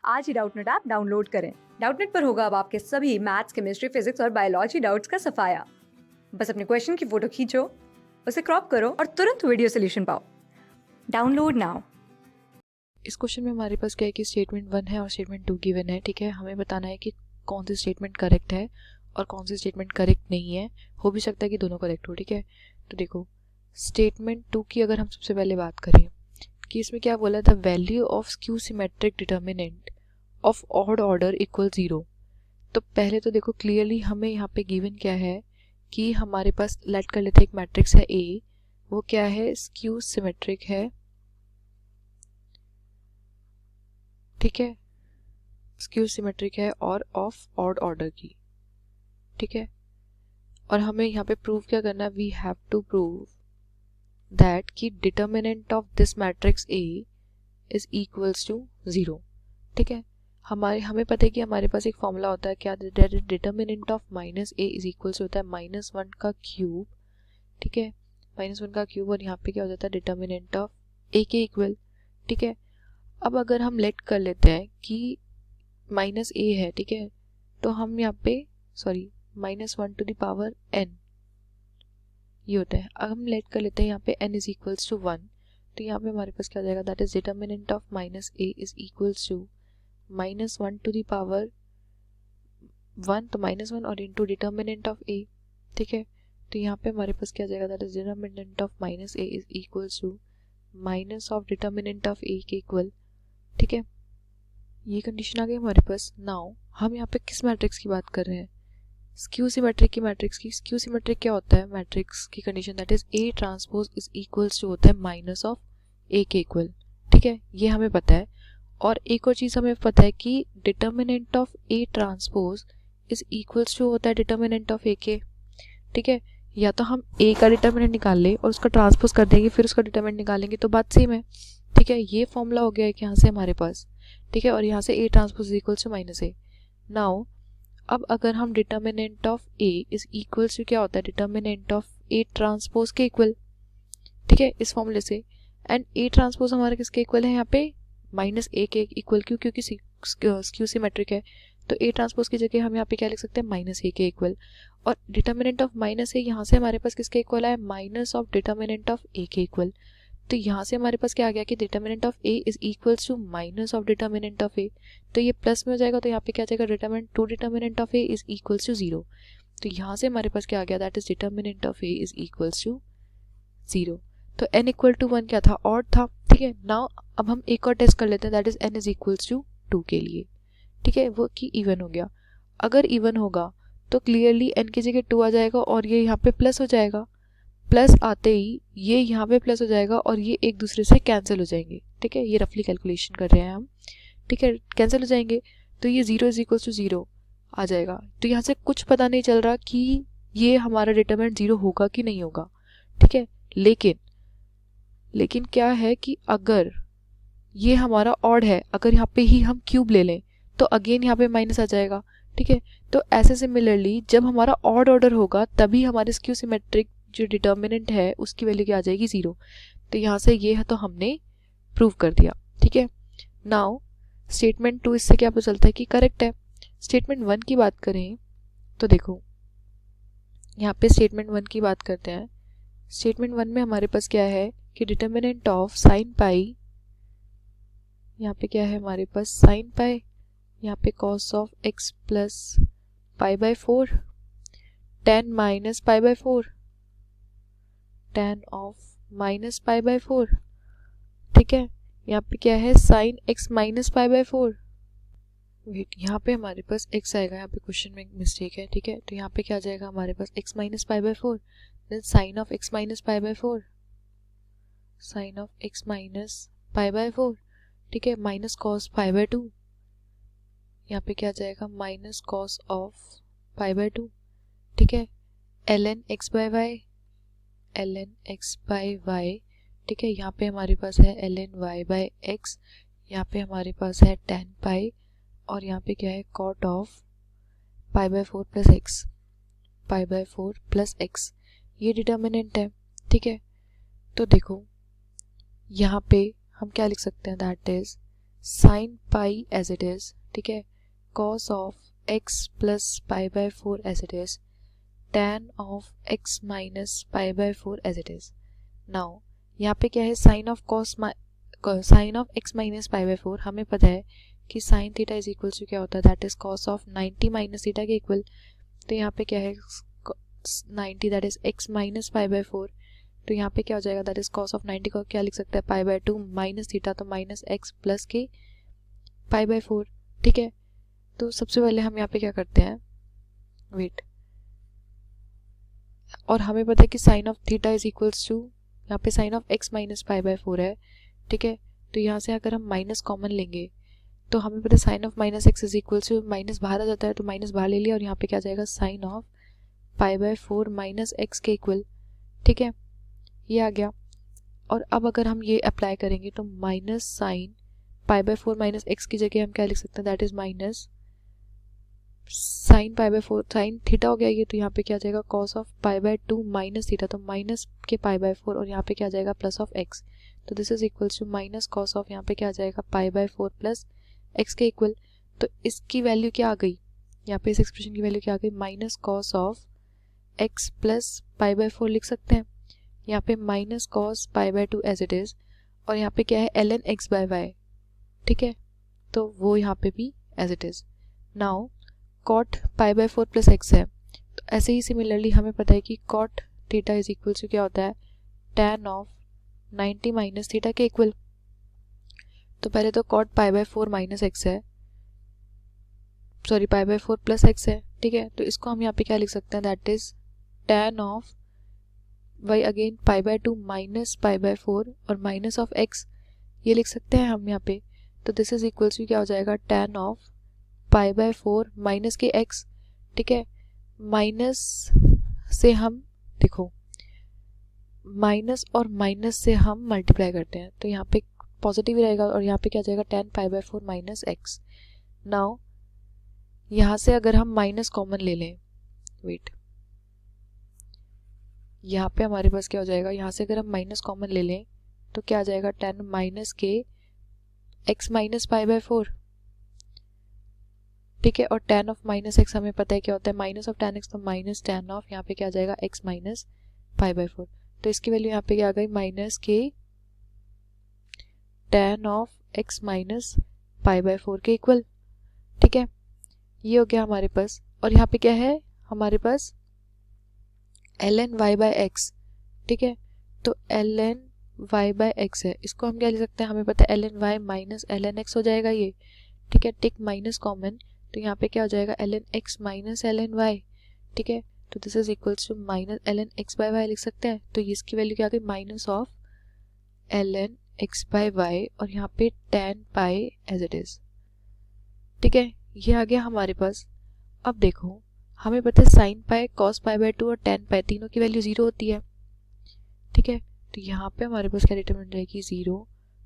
आज ही Doubtnut app download करें। Doubtnut पर होगा अब आपके सभी मैथ्स, केमिस्ट्री, फिजिक्स और बायोलॉजी डाउट्स का सफाया। बस अपने क्वेश्चन की फोटो खींचो, उसे क्रॉप करो और तुरंत वीडियो सोल्यूशन पाओ। Download now. इस क्वेश्चन में हमारे पास क्या है कि स्टेटमेंट 1 है और स्टेटमेंट 2 गिवन है। ठीक है, हमें बताना है कि कौन सी स्टेटमेंट करेक्ट है और कौन सी स्टेटमेंट करेक्ट नहीं है। हो भी सकता है कि दोनों करेक्ट हो। ठीक है, तो देखो स्टेटमेंट 2 की अगर हम सबसे पहले बात करें कि इसमें क्या बोला था, value of skew symmetric determinant of odd order equal 0। तो पहले तो देखो क्लियरली हमें यहाँ पे गिवन क्या है कि हमारे पास लेट कर लेते हैं एक मैट्रिक्स है ए, वो क्या है, स्क्यू सिमेट्रिक है। ठीक है, स्क्यू सिमेट्रिक है और ऑफ ऑड ऑर्डर की। ठीक है, और हमें यहाँ पे प्रूव क्या करना है, we have to prove that कि determinant of this matrix A is equals to 0। ठीक है, हमें पता है कि हमारे पास एक फॉर्मूला होता है क्या, determinant of minus A is equals होता है -1 का क्यूब। ठीक है, -1 का क्यूब, और यहाँ पे क्या हो जाता है, डिटर्मिनेंट ऑफ ए के इक्वल। ठीक है, अब अगर हम लेट कर लेते हैं कि माइनस ए है, ठीक है, तो हम यहाँ पे -1 टू द पावर n ये होता है। अब हम लेट कर लेते हैं यहाँ पे n इज इक्वल्स टू 1, तो यहाँ पे हमारे पास क्या हो जाएगा, that is determinant of minus A is equals to -1 to the power 1, तो -1 और इंटू डिटर्मिनेंट ऑफ ए। ठीक है, तो यहाँ पे हमारे पास क्या आ जाएगा, that is determinant of minus A is equals to minus of determinant of A के इक्वल। ठीक है, ये कंडीशन आ गई हमारे पास। नाउ हम यहाँ पे किस मैट्रिक्स की बात कर रहे हैं, स्क्यू सिमेट्रिक की मैट्रिक्स की। स्क्यू सिमेट्रिक क्या होता है, मैट्रिक्स की condition that is A transpose is equals to होता है माइनस ऑफ ए के इक्वल। ठीक है, ये हमें पता है। और एक और चीज़ हमें पता है कि determinant of A transpose is equals to होता है डिटर्मिनेंट ऑफ ए के। ठीक है, या तो हम ए का डिटर्मिनेंट निकाल ले और उसका ट्रांसपोज कर देंगे, फिर उसका डिटर्मिनेंट निकालेंगे, तो बात सेम है। ठीक है, ये फॉर्मूला हो गया है यहाँ से हमारे पास। ठीक है, और यहाँ से A transpose equals to minus A. Now अब अगर हम determinant of A is equals to क्या होता है, डिटर्मिनेंट ऑफ ए ट्रांसपोज के इक्वल। ठीक है, इस फॉर्मूले से, एंड ए ट्रांसपोज हमारे किसके इक्वल है यहाँ पे, माइनस ए के इक्वल। क्यों, क्योंकि स्क्यू सिमेट्रिक है, तो ए ट्रांसपोज की जगह हम यहाँ पे क्या लिख सकते हैं, माइनस ए के इक्वल। और डिटर्मिनेंट ऑफ माइनस ए यहाँ से हमारे पास किसके इक्वल है, minus of determinant of A के इक्वल। तो यहाँ से हमारे पास क्या आ गया कि determinant of A is equals to minus of determinant of A, तो ये प्लस में हो जाएगा, तो यहाँ पे क्या आ जाएगा, determinant of A is equals to 0। तो यहाँ से हमारे पास क्या आ गया, that is determinant of A is equals to 0। तो n इक्वल टू 1 क्या था, ऑड था। ठीक है, नाउ अब हम एक और टेस्ट कर लेते हैं, that is n is equals to 2 के लिए। ठीक है, वो कि इवन हो गया। अगर इवन होगा तो क्लियरली n की जगह 2 आ जाएगा और ये यहाँ पे प्लस हो जाएगा। प्लस आते ही ये यहाँ पे प्लस हो जाएगा और ये एक दूसरे से कैंसिल हो जाएंगे। ठीक है, ये रफली कैलकुलेशन कर रहे हैं हम। ठीक है, कैंसिल हो जाएंगे, तो ये 0 इज इक्वल टू 0 आ जाएगा। तो यहाँ से कुछ पता नहीं चल रहा कि ये हमारा डिटरमिनेंट 0 होगा कि नहीं होगा। ठीक है, लेकिन क्या है कि अगर ये हमारा ऑड है, अगर यहाँ पे ही हम क्यूब ले लें तो अगेन यहाँ पे माइनस आ जाएगा। ठीक है, तो ऐसे सिमिलरली जब हमारा ऑड ऑर्डर होगा तभी हमारे स्क्यू सिमेट्रिक जो डिटर्मिनेंट है उसकी वैल्यू क्या आ जाएगी, 0। तो यहाँ से ये है तो हमने प्रूव कर दिया। ठीक है, नाउ स्टेटमेंट 2 इससे क्या पता चलता है कि करेक्ट है। स्टेटमेंट 1 की बात करें तो देखो यहाँ पे स्टेटमेंट 1 की बात करते हैं। स्टेटमेंट 1 में हमारे पास क्या है कि डिटर्मिनेंट ऑफ साइन पाई, यहाँ पे क्या है हमारे पास साइन पाई, यहाँ पे cos of x plus pi by 4, tan minus pi by 4, tan of minus pi by 4। ठीक है, यहाँ पे क्या है, sine x minus pi by 4। Wait, यहाँ पे हमारे पास x आएगा, यहाँ पे क्वेश्चन में एक मिस्टेक है। ठीक है, तो यहाँ पे क्या आ जाएगा हमारे पास x minus pi by 4, then sine of x minus pi by 4, sine of x minus pi by 4। ठीक है, माइनस कॉस पाई बाय 2, यहाँ पे क्या आ जाएगा, minus cos of pi by 2। ठीक है, ln x by y, ln x by y। ठीक है, यहाँ पे हमारे पास है ln y बाय x, यहाँ पे हमारे पास है tan पाई, और यहाँ पे क्या है, cot of pi by 4 plus x, pi by 4 plus x, ये डिटर्मिनेंट है। ठीक है, तो देखो यहाँ पे हम क्या लिख सकते हैं, that is sine pi as it is, ठीक है, cos of x plus pi by 4 as it is, tan of x minus pi by 4 as it is. Now यहाँ पे क्या है, sine of x minus pi by 4, हमें पता है कि sine theta is equal to क्या होता है, that is cos of 90 minus theta के इक्वल. तो यहाँ पे क्या है 90, that is x minus pi by 4. तो यहाँ पे क्या हो जाएगा, दैट इज कॉस ऑफ 90 को क्या लिख सकते हैं, पाई बाय 2 माइनस थीटा, तो माइनस एक्स प्लस के पाई बाय 4. ठीक है, तो सबसे पहले हम यहाँ पे क्या करते हैं, वेट, और हमें पता है कि sine of theta is equals to, यहाँ पे sine of x minus pi by 4 है. ठीक है, तो यहाँ से अगर हम माइनस कॉमन लेंगे तो हमें पता है sine of minus x is equals to, minus बाहर आ जाता है तो माइनस बाहर ले लिया, और यहाँ पे क्या आ जाएगा sine of pi by 4 minus x के इक्वल. ठीक है, ये आ गया. और अब अगर हम ये अप्लाई करेंगे तो minus sine pi by 4 minus x की जगह हम क्या लिख सकते हैं, that is minus sine pi by 4, sine theta हो गया ये, तो यहाँ पे क्या आ जाएगा cos of pi by 2 minus theta, तो माइनस के पाई बाय 4, और यहाँ पे क्या आ जाएगा प्लस ऑफ एक्स, तो this is equals to minus cos of, यहाँ पे क्या आ जाएगा पाई बाय 4 प्लस एक्स के इक्वल. तो इसकी वैल्यू क्या आ गई, यहाँ पे इस एक्सप्रेशन की वैल्यू क्या आ गई, minus cos of x plus pi by 4 लिख सकते हैं. यहाँ पे minus cos pi by 2 as it is, और यहाँ पे क्या है ln x बाय वाई. ठीक है, तो वो यहाँ पे भी as it is. Now cot pi by 4 plus x है, तो ऐसे ही सिमिलरली हमें पता है कि cot theta is equal to क्या होता है, tan ऑफ 90 माइनस थीटा के इक्वल. तो पहले तो cot pi by 4 minus x है, sorry pi by 4 plus x है. ठीक है, तो इसको हम यहाँ पे क्या लिख सकते हैं, that is tan of y again pi by 2 minus pi by 4 और माइनस ऑफ एक्स, ये लिख सकते हैं हम यहाँ पे. तो दिस इज इक्वल्स टू क्या हो जाएगा, tan of pi by 4 minus के एक्स. ठीक है, माइनस से हम देखो, माइनस और माइनस से हम मल्टीप्लाई करते हैं तो यहाँ पे पॉजिटिव ही रहेगा, और यहाँ पे क्या आ जाएगा tan pi by 4 minus x. Now यहाँ से अगर हम माइनस कॉमन ले लें, वेट, यहाँ पे हमारे पास क्या हो जाएगा, यहाँ से अगर हम माइनस कॉमन ले लें तो क्या आ जाएगा, tan माइनस के एक्स माइनस पाई बाय 4. ठीक है, और tan ऑफ माइनस एक्स हमें पता है क्या होता है, माइनस ऑफ tan एक्स, तो माइनस tan ऑफ यहाँ पे क्या आ जाएगा x माइनस पाई बाय 4. तो इसकी वैल्यू यहाँ पे क्या आ गई, माइनस के tan of x minus pi by 4 के इक्वल. ठीक है, ये हो गया हमारे पास. और यहाँ पे क्या है हमारे पास ln y बाय एक्स. ठीक है, तो ln y बाय एक्स है, इसको हम क्या लिख सकते हैं, हमें पता है ln y minus ln x हो जाएगा ये. ठीक है, टिक माइनस कॉमन, तो यहाँ पे क्या हो जाएगा ln x minus ln y. ठीक है, तो this is equals to minus ln x by y लिख सकते हैं. तो इसकी वैल्यू क्या आ गई, minus of ln x by y, और यहाँ पे tan पाई एज इट इज. ठीक है, ये आ गया हमारे पास. अब देखो हमें पता है sine pi cos pi by 2 और tan पाई तीनों की वैल्यू 0 होती है. ठीक है, तो यहाँ पे हमारे पास क्या डिटरमिनेंट रहेगी, 0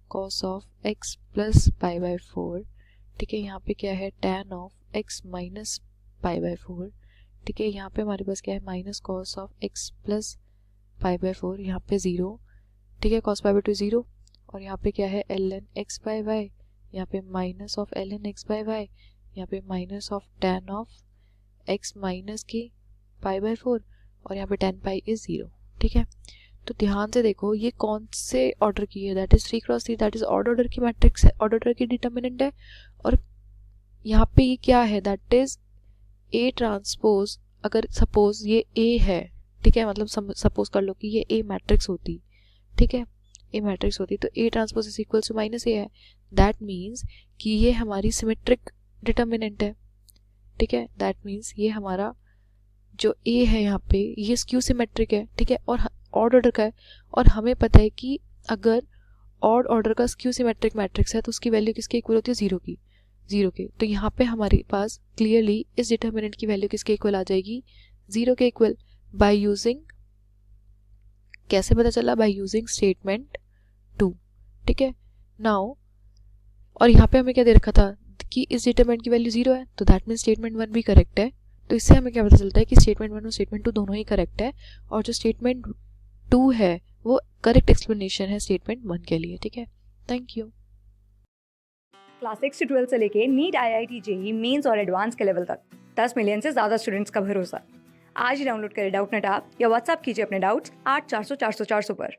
cos of x plus pi by 4. ठीक है, यहाँ पे क्या है tan of x minus pi by 4. ठीक है, यहाँ पे हमारे पास क्या है, minus cos of x plus pi by 4, यहाँ पे 0. ठीक है, कॉस पाई बाय 2 0, और यहाँ पे क्या है ln x बाय y, यहाँ पे minus of ln x by y, यहाँ पे minus of tan of x minus की पाई बाय 4, और यहाँ पे tan पाई इज 0. ठीक है, तो ध्यान से देखो ये कौन से ऑर्डर की है, that is 3x3, that is odd order की मैट्रिक्स है, ऑड ऑर्डर की डिटर्मिनेंट है. और यहाँ पे ये क्या है, दैट इज A ट्रांसपोज. अगर सपोज ये A है, ठीक है, मतलब सपोज कर लो कि ये A मैट्रिक्स होती, ठीक है, A मैट्रिक्स होती, तो A transpose is equal to minus A है. दैट मीन्स कि ये हमारी सिमेट्रिक डिटर्मिनेंट है. ठीक है, दैट मीन्स ये हमारा जो A है यहाँ पे ये स्क्यू सिमेट्रिक है. ठीक है, और ऑड ऑर्डर का है, और हमें पता है कि अगर ऑड ऑर्डर का स्क्यू सिमेट्रिक मैट्रिक्स है तो उसकी वैल्यू किसके इक्वल होती है, 0 के. तो यहाँ पे हमारे पास क्लियरली इस डिटर्मिनेंट की वैल्यू किसके इक्वल आ जाएगी, 0 के इक्वल. बाय यूजिंग, कैसे पता चला, बाय यूजिंग स्टेटमेंट 2. ठीक है, नाउ और यहाँ पे हमें क्या दे रखा था कि इस डिटरमिनेंट की वैल्यू 0 है, तो दैट मीन्स स्टेटमेंट 1 भी करेक्ट है. तो इससे हमें क्या पता चलता है कि स्टेटमेंट 1 और स्टेटमेंट 2 दोनों ही करेक्ट है, और जो स्टेटमेंट 2 है वो करेक्ट एक्सप्लेनेशन है स्टेटमेंट 1 के लिए. ठीक है, थैंक यू. क्लास 6 से 12 से लेके नीट, IIT, जेई मेंस और एडवांस के लेवल तक 10 मिलियन से ज़्यादा स्टूडेंट्स का भरोसा। आज ही डाउनलोड करें डाउटनेट ऐप या व्हाट्सएप कीजिए अपने डाउट्स 8400 400 400 पर।